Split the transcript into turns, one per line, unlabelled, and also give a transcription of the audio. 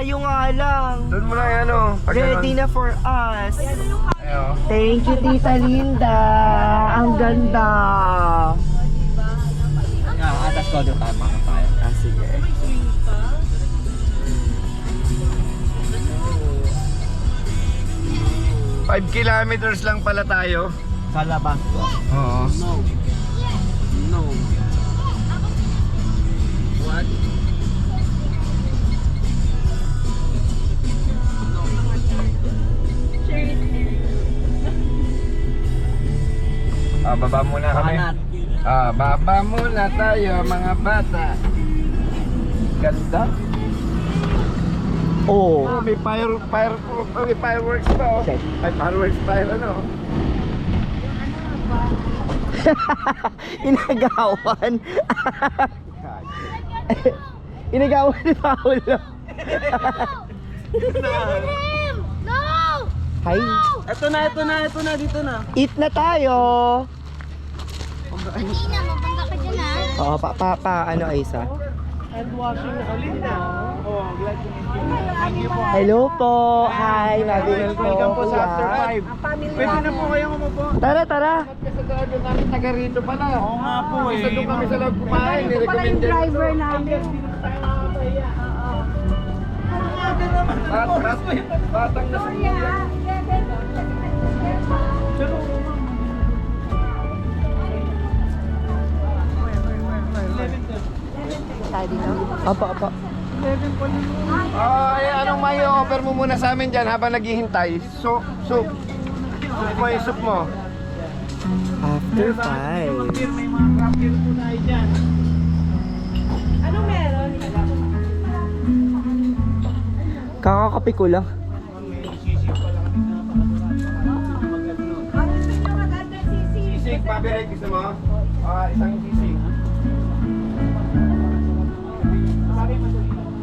tayo nga lang.
Doon mo lang yan, oh. Pag
Ready
ganun.
na for us.
Ayo.
Thank you, Tita Linda. Ang ganda.
Atas ko doon tayo makakain.
Ah, sige.
Five kilometers lang pala tayo.
Sa labas ko.
Oo.
No. No. What?
Baba muna kami.
Banat.
Baba muna tayo, mga bata. Ganda.
Oh.
May fireworks pa, oh.
Okay.
May fireworks pa, ano.
Inagawan. Inagawan ni Paolo.
No!
Hi.
Ito na, dito na.
Eat na tayo.
Kanina, mabangga ka dyan ha.
Oo, ano Aisa? Hello po. Hi, Mabel po.
Welcome po sa After
Yeah.
5. Pwede na po kayong umupo.
Tara, tara.
Kasi talaga namin taga rito pala.
Oo nga po eh.
Isa doon kami sa loob kumain. Ni-recommended.
namin.
Batang na
Apa, apa.
Anong may offer mo muna sa amin dyan habang naghihintay? Soup. Soup mo yung soup mo.
After 5.
May mga craft beer po tayo dyan.
Kakakape ko lang.
Sisig, pabiray gusto mo? Isang sisig.